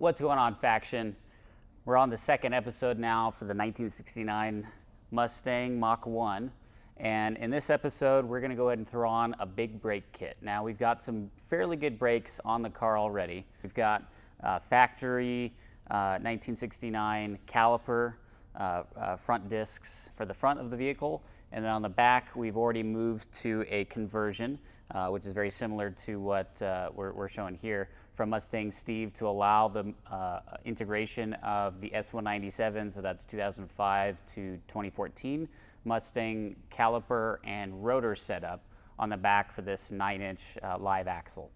What's going on, faction? We're on the second episode now for the 1969 Mustang Mach 1. And in this episode, we're gonna go ahead and throw on a big brake kit. Now, we've got some fairly good brakes on the car already. We've got factory 1969 caliper front discs for the front of the vehicle. And then on the back, we've already moved to a conversion, which is very similar to what we're showing here from Mustang Steve to allow the integration of the S197, so that's 2005 to 2014, Mustang caliper and rotor setup on the back for this 9-inch live axle.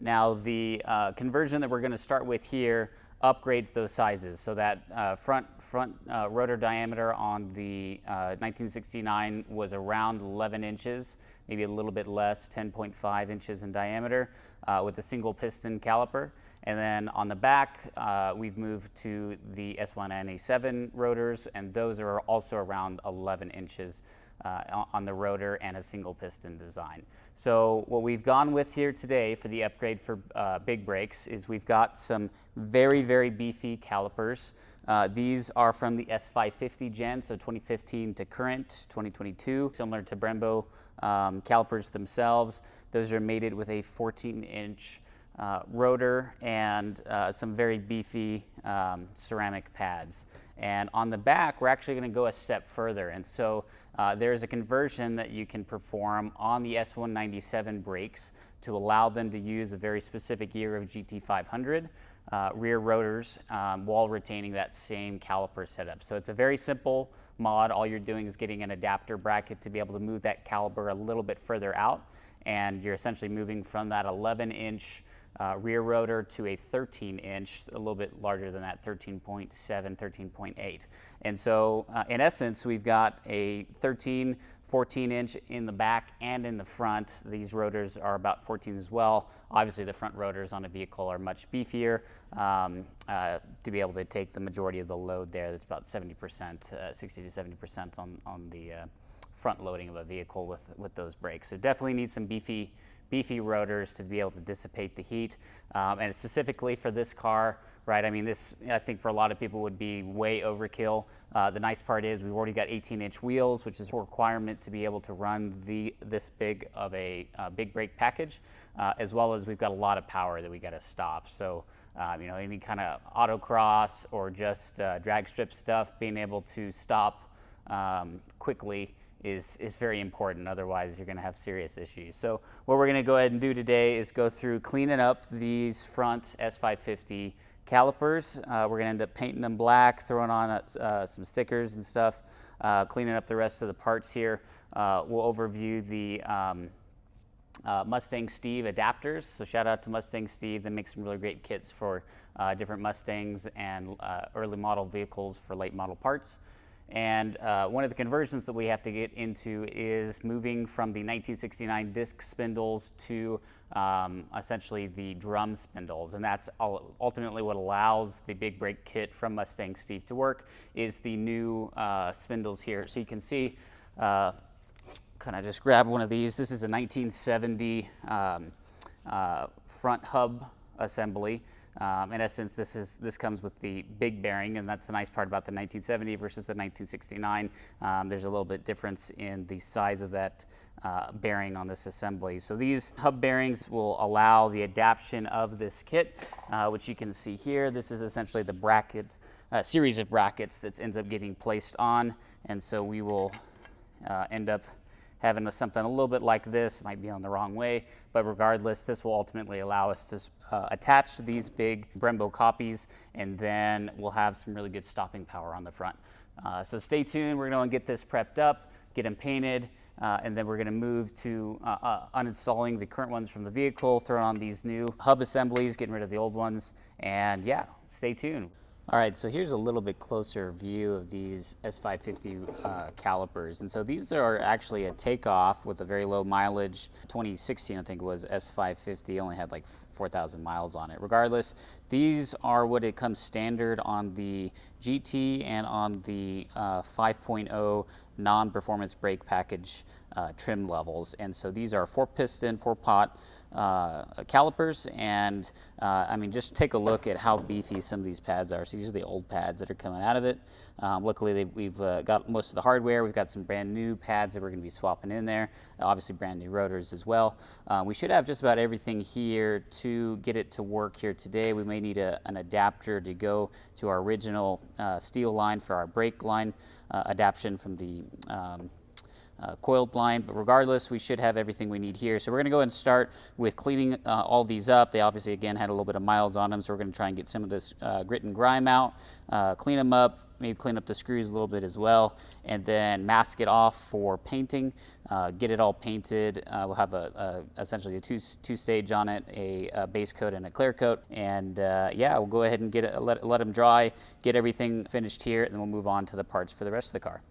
Now, the conversion that we're going to start with here upgrades those sizes, so that front rotor diameter on the 1969 was around 11 inches, maybe a little bit less, 10.5 inches in diameter, with a single piston caliper. And then on the back, we've moved to the S197 rotors, and those are also around 11 inches on the rotor and a single piston design. So what we've gone with here today for the upgrade for big brakes is we've got some very, very beefy calipers. These are from the S550 gen, so 2015 to current, 2022, similar to Brembo calipers themselves. Those are mated with a 14-inch rotor and some very beefy ceramic pads. And on the back, we're actually going to go a step further. And so there's a conversion that you can perform on the S197 brakes to allow them to use a very specific year of GT500 rear rotors while retaining that same caliper setup. So it's a very simple mod. All you're doing is getting an adapter bracket to be able to move that caliper a little bit further out. And you're essentially moving from that 11-inch rear rotor to a 13-inch, a little bit larger than that, 13.7, 13.8. And so in essence, we've got a 13, 14-inch in the back and in the front. These rotors are about 14 as well. Obviously, the front rotors on a vehicle are much beefier to be able to take the majority of the load there. That's about 70%, 60 to 70% on the front loading of a vehicle with those brakes. So definitely need some beefy rotors to be able to dissipate the heat. And specifically for this car, right, I mean, this, I think for a lot of people would be way overkill. The nice part is we've already got 18-inch wheels, which is a requirement to be able to run this big of a big brake package, as well as we've got a lot of power that we got to stop. So, you know, any kind of autocross or just drag strip stuff, being able to stop quickly is very important. Otherwise, you're going to have serious issues. So what we're going to go ahead and do today is go through cleaning up these front S550 calipers. We're going to end up painting them black, throwing on some stickers and stuff, cleaning up the rest of the parts here. We'll overview the Mustang Steve adapters. So shout out to Mustang Steve. They make some really great kits for different Mustangs and early model vehicles for late model parts. And one of the conversions that we have to get into is moving from the 1969 disc spindles to essentially the drum spindles. And that's ultimately what allows the big brake kit from Mustang Steve to work, is the new spindles here. So you can see, kind of just grab one of these. This is a 1970 front hub assembly. In essence, this comes with the big bearing, and that's the nice part about the 1970 versus the 1969. There's a little bit difference in the size of that bearing on this assembly. So these hub bearings will allow the adaptation of this kit, which you can see here. This is essentially the bracket, series of brackets that ends up getting placed on, and so we will end up having something a little bit like this. Might be on the wrong way, but regardless, this will ultimately allow us to attach these big Brembo copies, and then we'll have some really good stopping power on the front. So stay tuned. We're going to get this prepped up, get them painted, and then we're going to move to uninstalling the current ones from the vehicle, throwing on these new hub assemblies, getting rid of the old ones, and yeah, stay tuned. All right, so here's a little bit closer view of these S550 calipers. And so these are actually a takeoff with a very low mileage. 2016, I think it was, S550, only had like 4,000 miles on it. Regardless, these are what it comes standard on the GT and on the 5.0 non-performance brake package trim levels. And so these are 4-piston, 4-pot calipers, and I mean, just take a look at how beefy some of these pads are. So these are the old pads that are coming out of it. Luckily, we've got most of the hardware. We've got some brand new pads that we're going to be swapping in there. Obviously, brand new rotors as well. We should have just about everything here to get it to work here today. We may need an adapter to go to our original steel line for our brake line adaptation from the coiled line, but regardless, we should have everything we need here. So we're going to go ahead and start with cleaning all these up. They obviously, again, had a little bit of miles on them, so we're going to try and get some of this grit and grime out, clean them up, maybe clean up the screws a little bit as well, and then mask it off for painting, get it all painted. We'll have essentially a two-stage on it, a base coat and a clear coat, and yeah, we'll go ahead and get it, let them dry, get everything finished here, and then we'll move on to the parts for the rest of the car.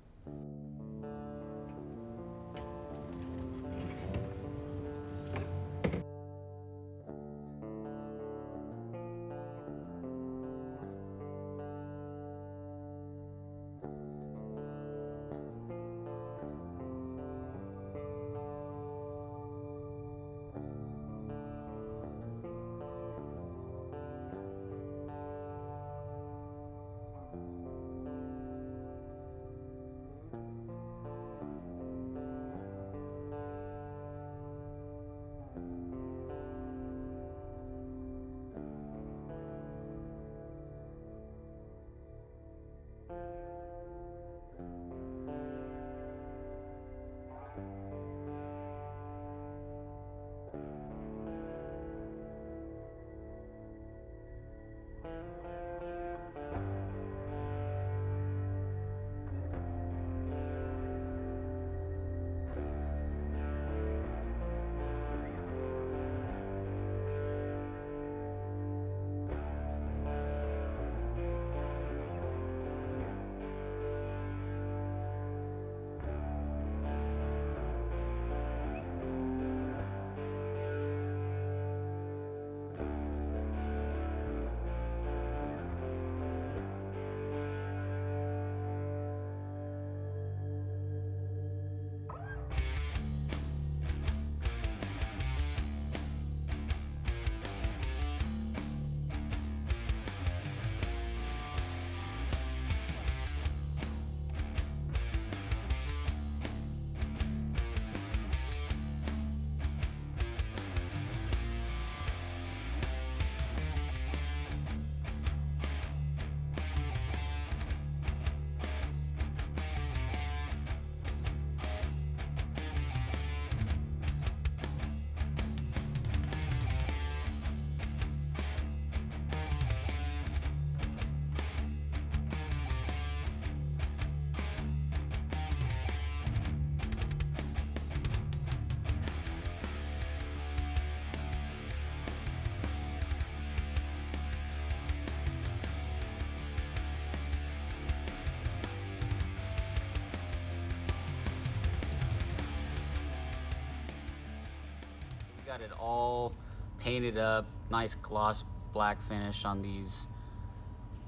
Got it all painted up, nice gloss black finish on these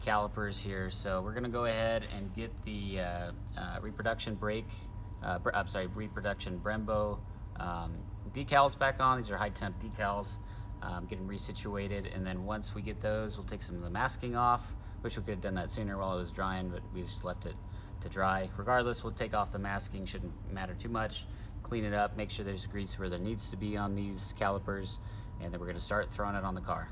calipers here. So we're gonna go ahead and get the reproduction Brembo decals back on. These are high temp decals. Get them resituated, and then once we get those, we'll take some of the masking off. Wish we could have done that sooner while it was drying, but we just left it to dry. Regardless, we'll take off the masking, shouldn't matter too much. Clean it up, make sure there's grease where there needs to be on these calipers, and then we're going to start throwing it on the car.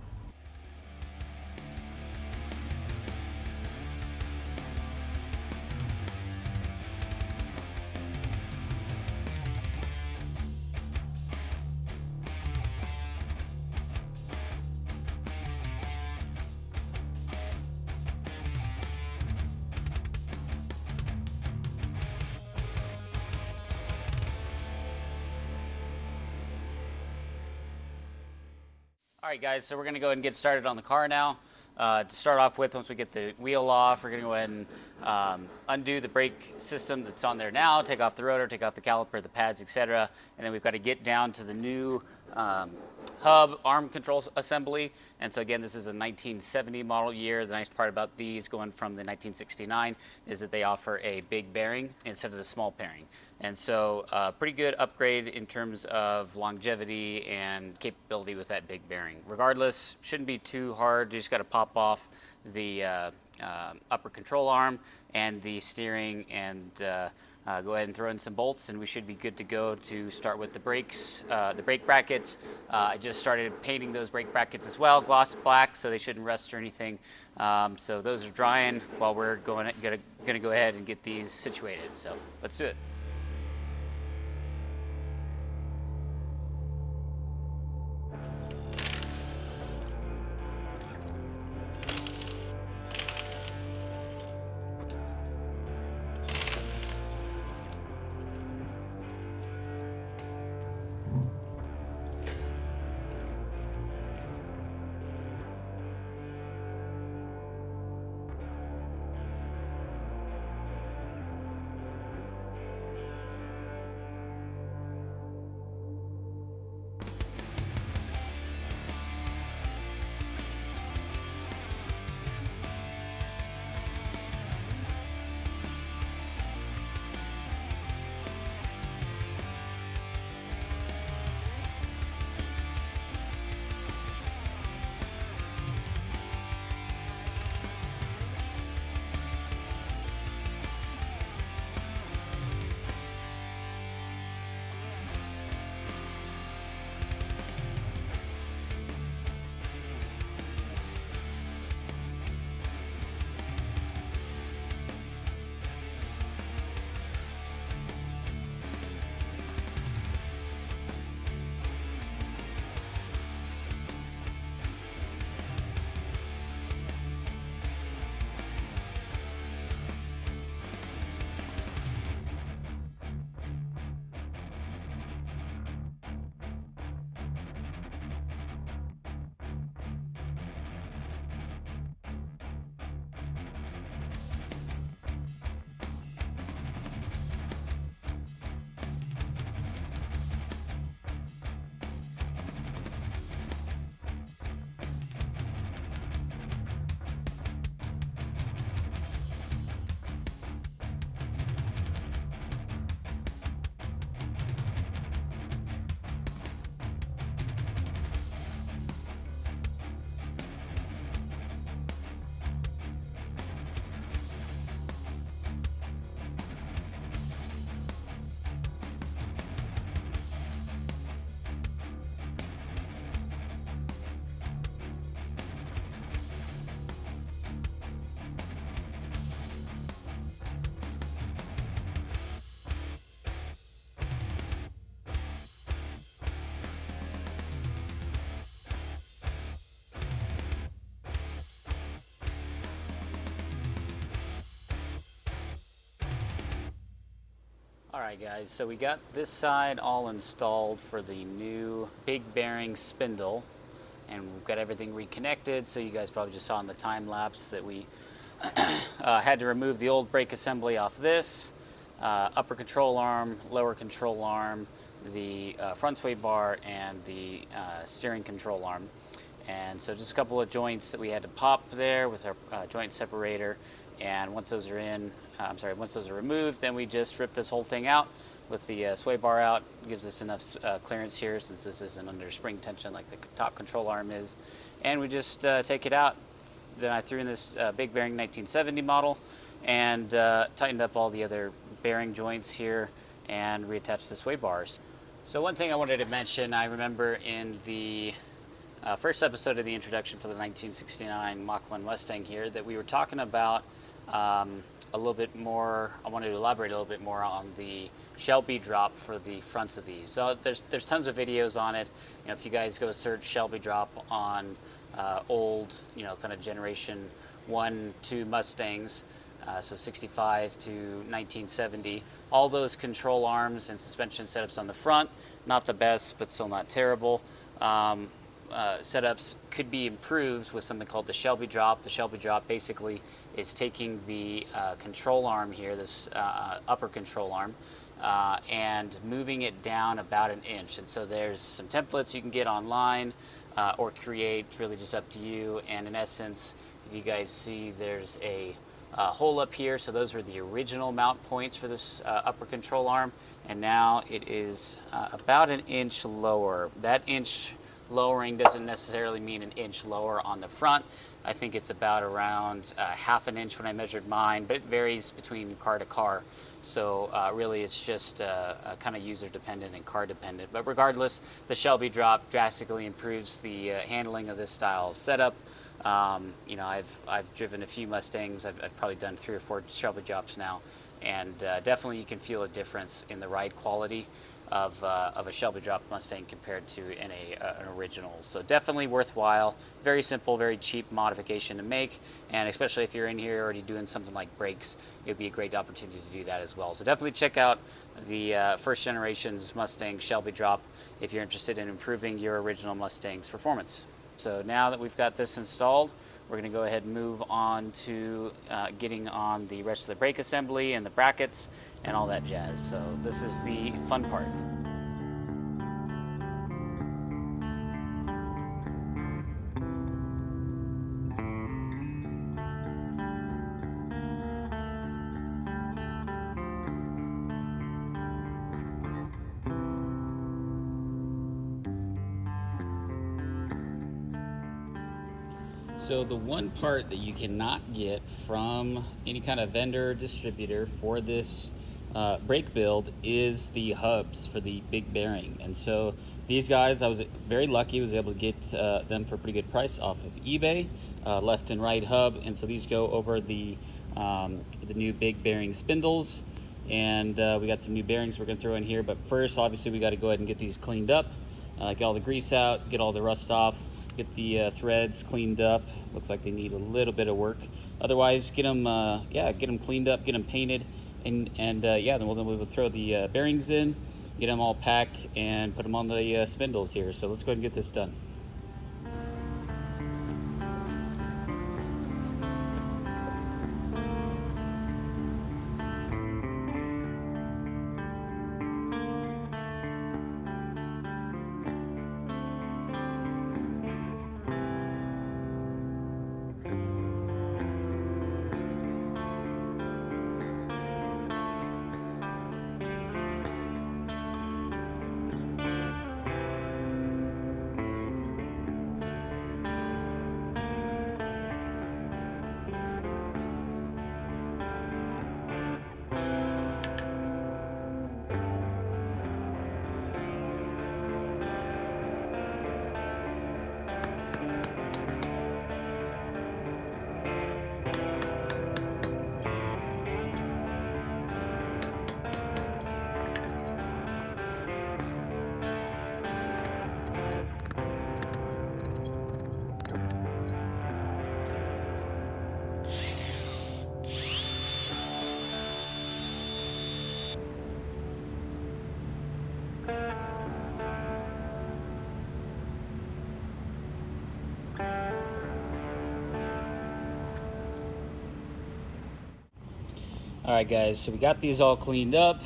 All right, guys, so we're going to go ahead and get started on the car now. To start off with, once we get the wheel off, we're going to go ahead and undo the brake system that's on there now, take off the rotor, take off the caliper, the pads, etc. And then we've got to get down to the new hub arm control assembly. And so again, this is a 1970 model year. The nice part about these going from the 1969 is that they offer a big bearing instead of the small bearing. And so pretty good upgrade in terms of longevity and capability with that big bearing. Regardless, shouldn't be too hard. You just got to pop off the upper control arm and the steering and go ahead and throw in some bolts, and we should be good to go to start with the brakes, the brake brackets. I just started painting those brake brackets as well, gloss black, so they shouldn't rust or anything. So those are drying while we're gonna go ahead and get these situated. So let's do it. All right, guys, so we got this side all installed for the new big bearing spindle, and we've got everything reconnected. So you guys probably just saw in the time lapse that we had to remove the old brake assembly off this, upper control arm, lower control arm, the front sway bar, and the steering control arm. And so just a couple of joints that we had to pop there with our joint separator. And once those are once those are removed, then we just rip this whole thing out with the sway bar out. It gives us enough clearance here since this isn't under spring tension like the top control arm is. And we just take it out. Then I threw in this big bearing 1970 model and tightened up all the other bearing joints here and reattached the sway bars. So one thing I wanted to mention, I remember in the first episode of the introduction for the 1969 Mach 1 Mustang here that we were talking about a little bit more. I wanted to elaborate a little bit more on the Shelby drop for the fronts of these. So there's tons of videos on it. You know, if you guys go search Shelby drop on old, you know, kind of generation 1, 2 Mustangs, so 65 to 1970, all those control arms and suspension setups on the front, not the best, but still not terrible. Setups could be improved with something called the Shelby drop. The Shelby drop basically is taking the control arm here, this upper control arm, and moving it down about 1 inch. And so there's some templates you can get online or create, really just up to you. And in essence, if you guys see, there's a hole up here. So those were the original mount points for this upper control arm. And now it is about 1 inch lower. That inch lowering doesn't necessarily mean 1 inch lower on the front. I think it's about around 1/2 inch when I measured mine, but it varies between car to car. So really it's just kind of user dependent and car dependent. But regardless, the Shelby drop drastically improves the handling of this style of setup. You know, I've driven a few Mustangs. I've probably done 3 or 4 Shelby drops now, and definitely you can feel a difference in the ride quality of a Shelby drop Mustang compared to an original. So definitely worthwhile. Very simple, very cheap modification to make, and especially if you're in here already doing something like brakes, it would be a great opportunity to do that as well. So definitely check out the first generation's Mustang Shelby drop if you're interested in improving your original Mustang's performance. So now that we've got this installed, we're going to go ahead and move on to getting on the rest of the brake assembly and the brackets and all that jazz. So this is the fun part. So the one part that you cannot get from any kind of vendor or distributor for this brake build is the hubs for the big bearing. And so these guys, I was very lucky, was able to get them for a pretty good price off of eBay, left and right hub. And so these go over the new big bearing spindles. And we got some new bearings we're gonna throw in here. But first, obviously, we gotta go ahead and get these cleaned up, get all the grease out, get all the rust off, get the threads cleaned up. Looks like they need a little bit of work. Otherwise, get them cleaned up, get them painted, and yeah, then we'll throw the bearings in, get them all packed, and put them on the spindles here. So let's go ahead and get this done. All right, guys, so we got these all cleaned up.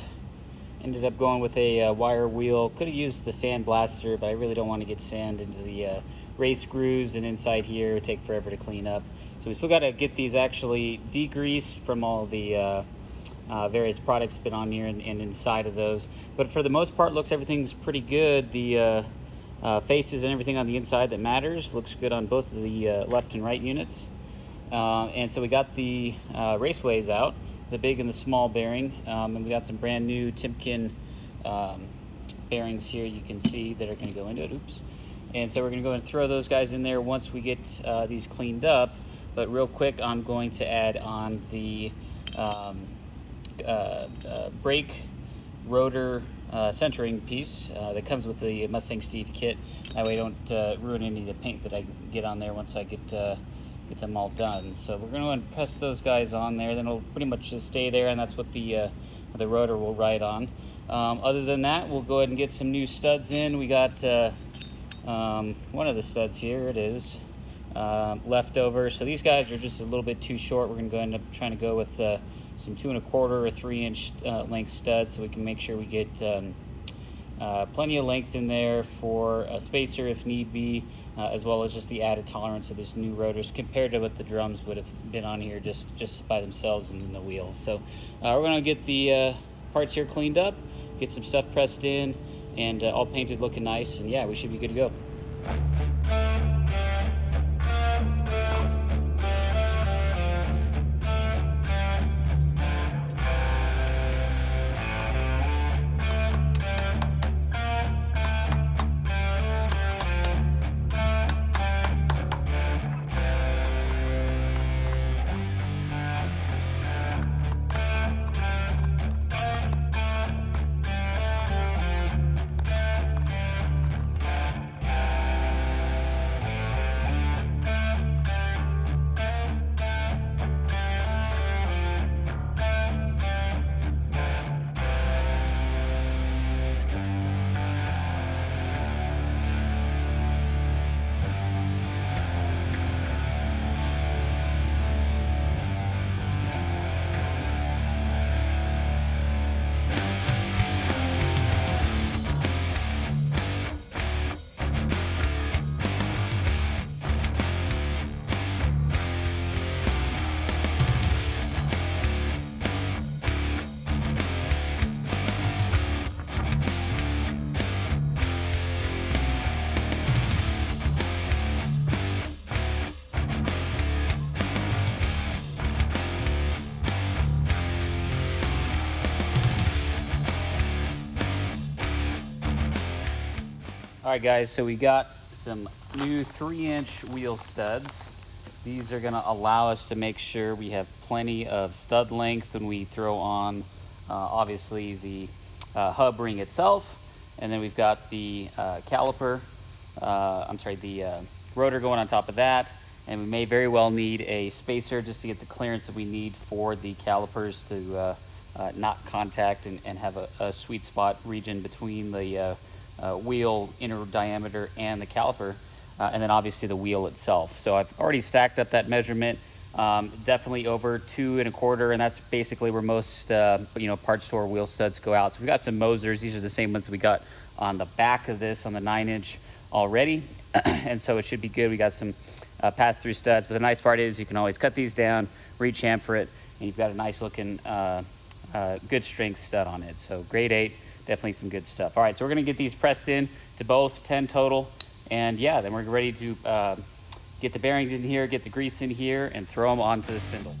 Ended up going with a wire wheel. Could have used the sand blaster, but I really don't want to get sand into the race screws and inside here. It would take forever to clean up. So we still got to get these actually degreased from all the various products been on here and inside of those. But for the most part, everything's pretty good. The faces and everything on the inside that matters looks good on both of the left and right units. And so we got the raceways out, the big and the small bearing, and we got some brand new Timken bearings here you can see that are going to go into it. Oops. And so we're going to go and throw those guys in there once we get these cleaned up. But real quick, I'm going to add on the brake rotor centering piece that comes with the Mustang Steve kit. That way I don't ruin any of the paint that I get on there once I get them all done. So we're going to go and press those guys on there, then it'll pretty much just stay there, and that's what the rotor will ride on. Other than that, we'll go ahead and get some new studs in. We got one of the studs here, it is, left over. So these guys are just a little bit too short. We're going to end up trying to go with some 2 1/4 or 3-inch length studs, so we can make sure we get plenty of length in there for a spacer if need be, as well as just the added tolerance of this new rotors compared to what the drums would have been on here just by themselves and in the wheel. So we're going to get the parts here cleaned up, get some stuff pressed in, and all painted, looking nice, and yeah, we should be good to go. All right, guys, so we got some new 3-inch wheel studs. These are gonna allow us to make sure we have plenty of stud length when we throw on, obviously, the hub ring itself. And then we've got the caliper, the rotor going on top of that. And we may very well need a spacer just to get the clearance that we need for the calipers to not contact and have a sweet spot region between the wheel inner diameter and the caliper, and then obviously the wheel itself. So I've already stacked up that measurement, definitely over 2 1/4, and that's basically where most parts store wheel studs go out. So we got some Mosers. These are the same ones that we got on the back of this on the 9-inch already, and so it should be good. We got some pass-through studs, but the nice part is you can always cut these down, re-chamfer it, and you've got a nice looking good strength stud on it. So grade 8. Definitely some good stuff. All right, so we're gonna get these pressed in to both 10 total, and yeah, then we're ready to get the bearings in here, get the grease in here, and throw them onto the spindle.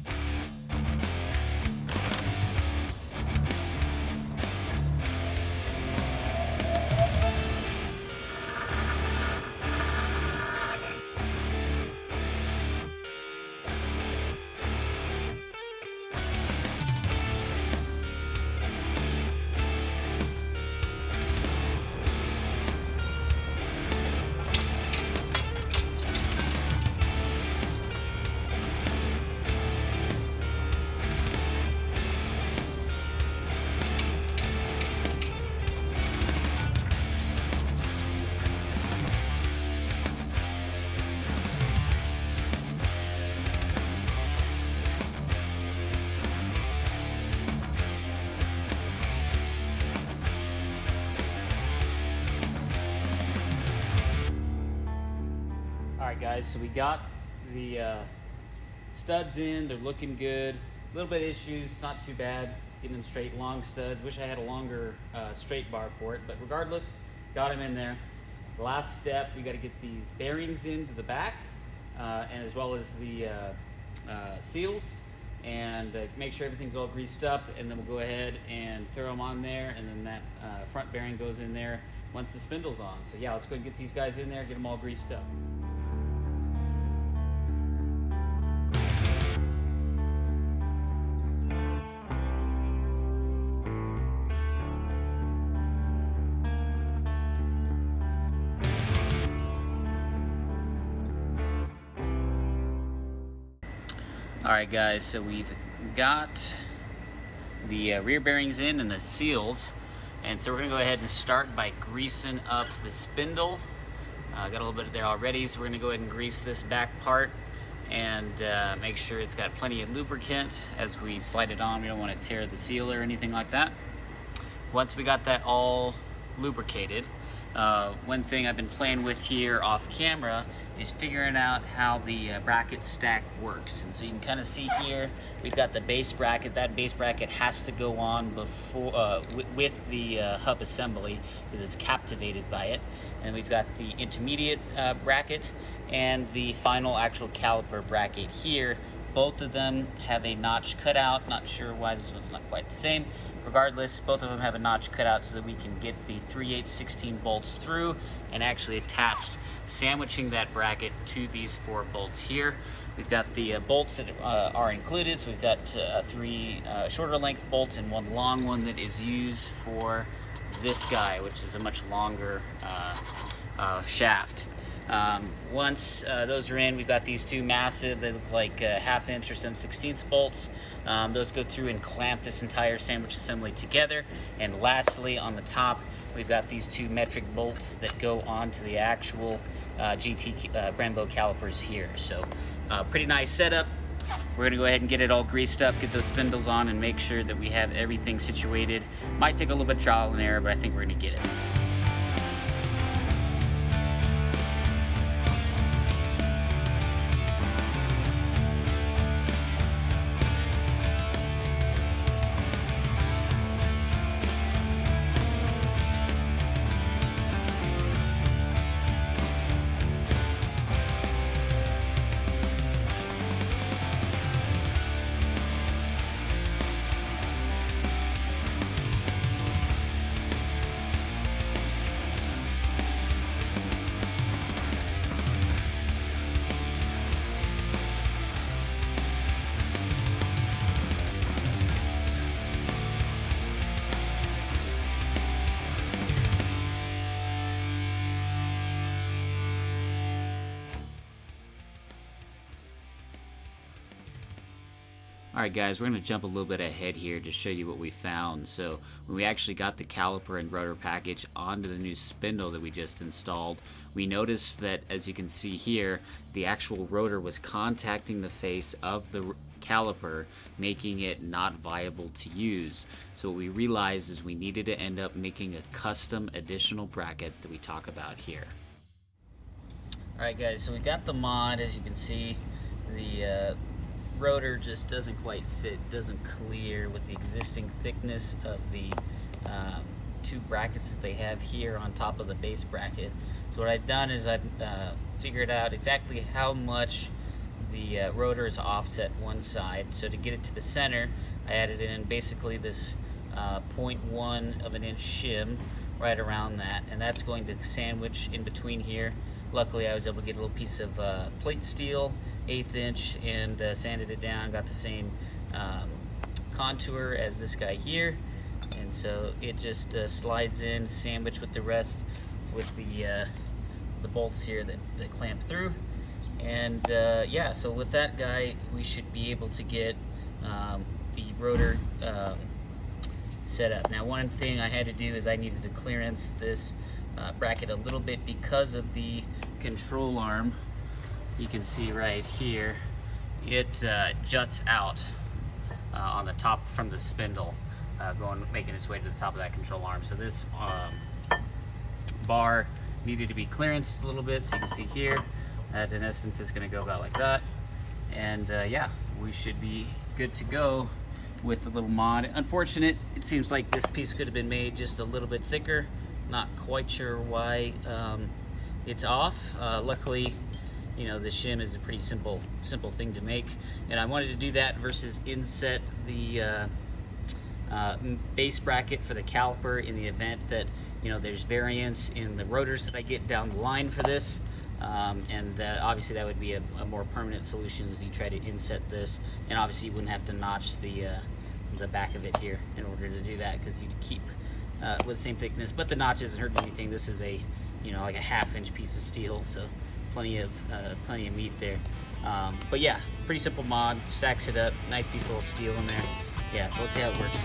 Alright guys, so we got the studs in, they're looking good. A little bit of issues, not too bad. Getting them straight, long studs. Wish I had a longer straight bar for it, but regardless, got them in there. The last step, we got to get these bearings into the back, and as well as the seals, and make sure everything's all greased up, and then we'll go ahead and throw them on there, and then that front bearing goes in there once the spindle's on. So yeah, let's go and get these guys in there, get them all greased up. Alright guys, so we've got the rear bearings in and the seals, and so we're going to go ahead and start by greasing up the spindle. Got a little bit there already, so we're going to go ahead and grease this back part, and make sure it's got plenty of lubricant as we slide it on. We don't want to tear the seal or anything like that. Once we got that all lubricated, one thing I've been playing with here off camera is figuring out how the bracket stack works. And so you can kind of see here, we've got the base bracket. That base bracket has to go on before with the hub assembly because it's captivated by it. And we've got the intermediate bracket and the final actual caliper bracket here. Both of them have a notch cut out. Not sure why this one's not quite the same. Regardless, both of them have a notch cut out so that we can get the 3/8/16 bolts through and actually attached, sandwiching that bracket to these 4 bolts here. We've got the bolts that are included, so we've got 3 shorter length bolts and 1 long one that is used for this guy, which is a much longer shaft. Once those are in, we've got these 2 massive, they look like 1/2 inch or 7/16 bolts. Those go through and clamp this entire sandwich assembly together. And lastly, on the top, we've got these 2 metric bolts that go onto the actual GT Brembo calipers here. So pretty nice setup. We're gonna go ahead and get it all greased up, get those spindles on, and make sure that we have everything situated. Might take a little bit of trial and error, but I think we're gonna get it. Alright guys, we're going to jump a little bit ahead here to show you what we found. So when we actually got the caliper and rotor package onto the new spindle that we just installed, we noticed that, as you can see here, the actual rotor was contacting the face of the caliper, making it not viable to use. So what we realized is we needed to end up making a custom additional bracket that we talk about here. Alright guys, so we got the mod. As you can see, the rotor just doesn't quite fit, doesn't clear with the existing thickness of the 2 brackets that they have here on top of the base bracket. So what I've done is I've figured out exactly how much the rotor is offset one side. So to get it to the center, I added in basically this 0.1 of an inch shim right around that, and that's going to sandwich in between here. Luckily I was able to get a little piece of plate steel, 1/8 inch, and sanded it down, got the same contour as this guy here, and so it just slides in, sandwiched with the rest with the bolts here that clamp through. And yeah, so with that guy we should be able to get the rotor set up. Now one thing I had to do is I needed to clearance this bracket a little bit because of the control arm. You can see right here it juts out on the top from the spindle, making its way to the top of that control arm. So this bar needed to be clearanced a little bit, so you can see here that in essence is going to go about like that. And yeah, we should be good to go with the little mod. Unfortunate, it seems like this piece could have been made just a little bit thicker. Not quite sure why it's off. Luckily, you know, the shim is a pretty simple thing to make, and I wanted to do that versus inset the base bracket for the caliper in the event that, you know, there's variance in the rotors that I get down the line for this. And obviously that would be a more permanent solution as you try to inset this, and obviously you wouldn't have to notch the back of it here in order to do that, because you'd keep with the same thickness, but the notch isn't hurting anything. This is a, you know, like a 1/2 inch piece of steel, so plenty of meat there. But yeah, pretty simple mod, stacks it up, nice piece of little steel in there. Yeah, so let's see how it works.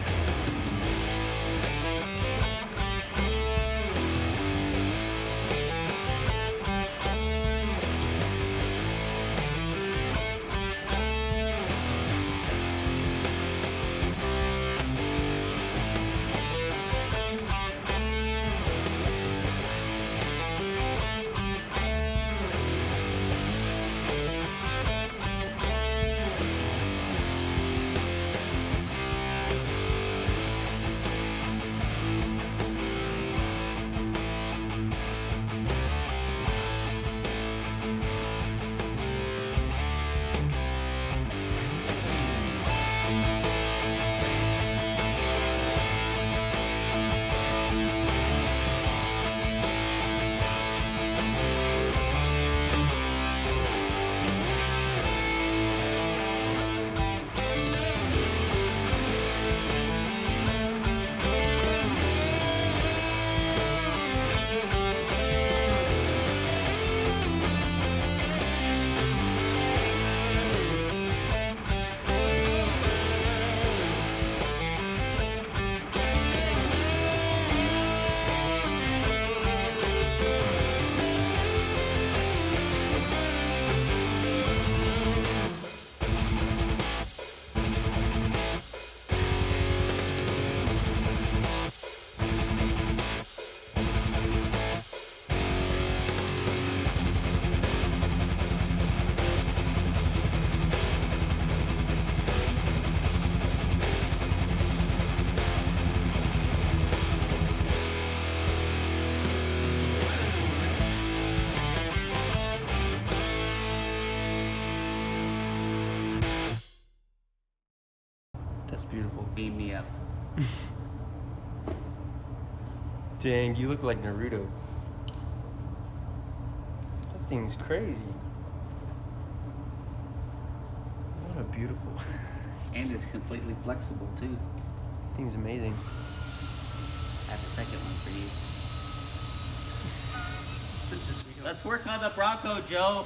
That's beautiful. Beam me up. Dang, you look like Naruto. That thing's crazy. What a beautiful. And it's completely flexible too. That thing's amazing. I have a second one for you. Such a sweetheart. Let's work on the Bronco, Joe.